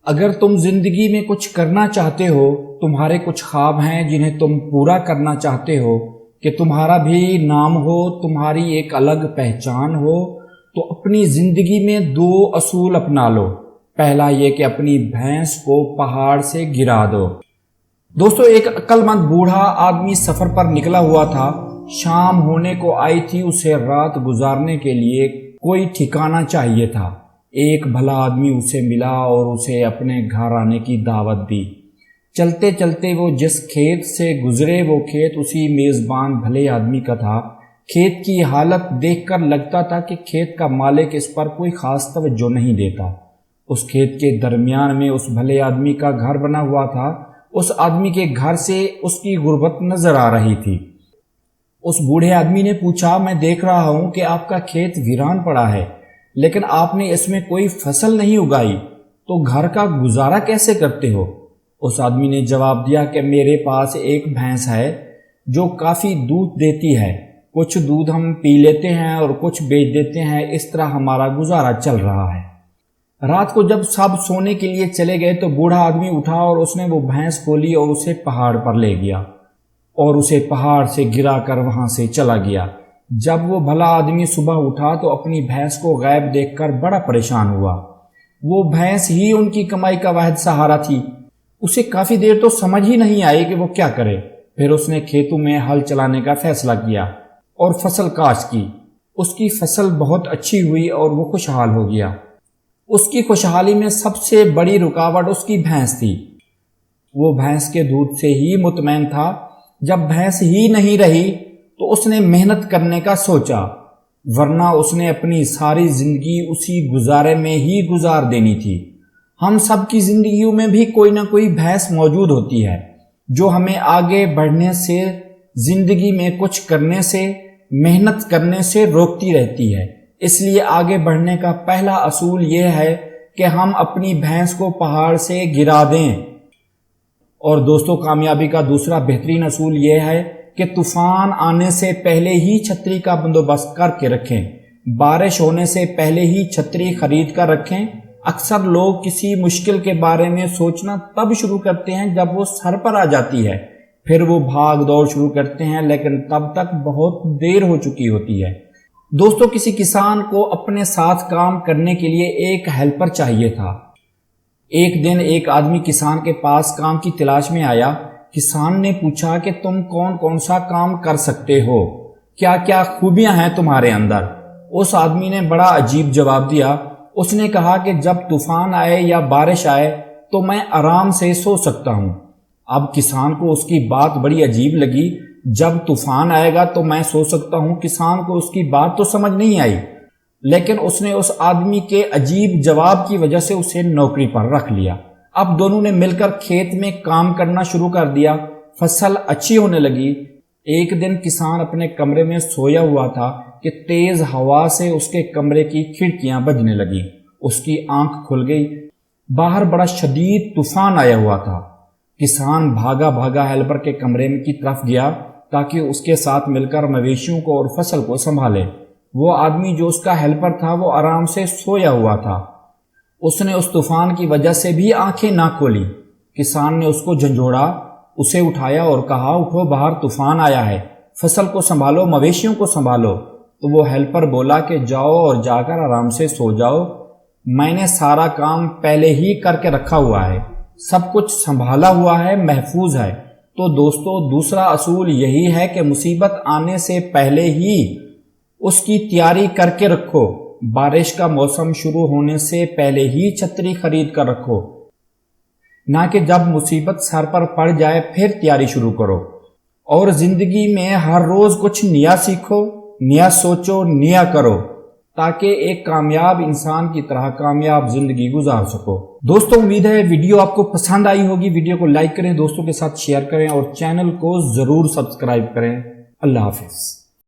اگر تم زندگی میں کچھ کرنا چاہتے ہو، تمہارے کچھ خواب ہیں جنہیں تم پورا کرنا چاہتے ہو، کہ تمہارا بھی نام ہو، تمہاری ایک الگ پہچان ہو، تو اپنی زندگی میں 2 اصول اپنا لو۔ پہلا یہ کہ اپنی بھینس کو پہاڑ سے گرا دو۔ دوستو، ایک عقل مند بوڑھا آدمی سفر پر نکلا ہوا تھا۔ شام ہونے کو آئی تھی، اسے رات گزارنے کے لیے کوئی ٹھکانہ چاہیے تھا۔ ایک بھلا آدمی اسے ملا اور اسے اپنے گھر آنے کی دعوت دی۔ چلتے چلتے وہ جس کھیت سے گزرے، وہ کھیت اسی میزبان بھلے آدمی کا تھا۔ کھیت کی حالت دیکھ کر لگتا تھا کہ کھیت کا مالک اس پر کوئی خاص توجہ نہیں دیتا۔ اس کھیت کے درمیان میں اس بھلے آدمی کا گھر بنا ہوا تھا۔ اس آدمی کے گھر سے اس کی غربت نظر آ رہی تھی۔ اس بوڑھے آدمی نے پوچھا، میں دیکھ رہا ہوں کہ آپ کا کھیت ویران پڑا ہے، لیکن آپ نے اس میں کوئی فصل نہیں اگائی، تو گھر کا گزارا کیسے کرتے ہو؟ اس آدمی نے جواب دیا کہ میرے پاس ایک بھینس ہے جو کافی دودھ دیتی ہے۔ کچھ دودھ ہم پی لیتے ہیں اور کچھ بیچ دیتے ہیں، اس طرح ہمارا گزارا چل رہا ہے۔ رات کو جب سب سونے کے لیے چلے گئے تو بوڑھا آدمی اٹھا اور اس نے وہ بھینس کھولی اور اسے پہاڑ پر لے گیا اور اسے پہاڑ سے گرا کر وہاں سے چلا گیا۔ جب وہ بھلا آدمی صبح اٹھا تو اپنی بھینس کو غائب دیکھ کر بڑا پریشان ہوا۔ وہ بھینس ہی ان کی کمائی کا واحد سہارا تھی۔ اسے کافی دیر تو سمجھ ہی نہیں آئی کہ وہ کیا کرے۔ پھر اس نے کھیتوں میں ہل چلانے کا فیصلہ کیا اور فصل کاشت کی۔ اس کی فصل بہت اچھی ہوئی اور وہ خوشحال ہو گیا۔ اس کی خوشحالی میں سب سے بڑی رکاوٹ اس کی بھینس تھی۔ وہ بھینس کے دودھ سے ہی مطمئن تھا۔ جب بھینس ہی نہیں رہی تو اس نے محنت کرنے کا سوچا، ورنہ اس نے اپنی ساری زندگی اسی گزارے میں ہی گزار دینی تھی۔ ہم سب کی زندگیوں میں بھی کوئی نہ کوئی بھینس موجود ہوتی ہے جو ہمیں آگے بڑھنے سے، زندگی میں کچھ کرنے سے، محنت کرنے سے روکتی رہتی ہے۔ اس لیے آگے بڑھنے کا پہلا اصول یہ ہے کہ ہم اپنی بھینس کو پہاڑ سے گرا دیں۔ اور دوستو، کامیابی کا دوسرا بہترین اصول یہ ہے کہ طوفان آنے سے پہلے ہی چھتری کا بندوبست کر کے رکھیں۔ بارش ہونے سے پہلے ہی چھتری خرید کر رکھیں۔ اکثر لوگ کسی مشکل کے بارے میں سوچنا تب شروع کرتے ہیں جب وہ سر پر آ جاتی ہے، پھر وہ بھاگ دوڑ شروع کرتے ہیں، لیکن تب تک بہت دیر ہو چکی ہوتی ہے۔ دوستو، کسی کسان کو اپنے ساتھ کام کرنے کے لیے ایک ہیلپر چاہیے تھا۔ ایک دن ایک آدمی کسان کے پاس کام کی تلاش میں آیا۔ کسان نے پوچھا کہ تم کون سا کام کر سکتے ہو؟ کیا کیا خوبیاں ہیں تمہارے اندر؟ اس آدمی نے بڑا عجیب جواب دیا۔ اس نے کہا کہ جب طوفان آئے یا بارش آئے تو میں آرام سے سو سکتا ہوں۔ اب کسان کو اس کی بات بڑی عجیب لگی۔ جب طوفان آئے گا تو میں سو سکتا ہوں، کسان کو اس کی بات تو سمجھ نہیں آئی، لیکن اس نے اس آدمی کے عجیب جواب کی وجہ سے اسے نوکری پر رکھ لیا۔ اب دونوں نے مل کر کھیت میں کام کرنا شروع کر دیا۔ فصل اچھی ہونے لگی۔ ایک دن کسان اپنے کمرے میں سویا ہوا تھا کہ تیز ہوا سے اس کے کمرے کی کھڑکیاں بجنے لگیں۔ اس کی آنکھ کھل گئی۔ باہر بڑا شدید طوفان آیا ہوا تھا۔ کسان بھاگا بھاگا ہیلپر کے کمرے کی طرف گیا تاکہ اس کے ساتھ مل کر مویشیوں کو اور فصل کو سنبھالے۔ وہ آدمی جو اس کا ہیلپر تھا وہ آرام سے سویا ہوا تھا۔ اس نے اس طوفان کی وجہ سے بھی آنکھیں نہ کھولی۔ کسان نے اس کو جھنجھوڑا، اسے اٹھایا اور کہا، اٹھو، باہر طوفان آیا ہے، فصل کو سنبھالو، مویشیوں کو سنبھالو۔ تو وہ ہیلپر بولا کہ جاؤ اور جا کر آرام سے سو جاؤ، میں نے سارا کام پہلے ہی کر کے رکھا ہوا ہے، سب کچھ سنبھالا ہوا ہے، محفوظ ہے۔ تو دوستو، دوسرا اصول یہی ہے کہ مصیبت آنے سے پہلے ہی اس کی تیاری کر کے رکھو۔ بارش کا موسم شروع ہونے سے پہلے ہی چھتری خرید کر رکھو، نہ کہ جب مصیبت سر پر پڑ جائے پھر تیاری شروع کرو۔ اور زندگی میں ہر روز کچھ نیا سیکھو، نیا سوچو، نیا کرو، تاکہ ایک کامیاب انسان کی طرح کامیاب زندگی گزار سکو۔ دوستو، امید ہے ویڈیو آپ کو پسند آئی ہوگی۔ ویڈیو کو لائک کریں، دوستوں کے ساتھ شیئر کریں اور چینل کو ضرور سبسکرائب کریں۔ اللہ حافظ۔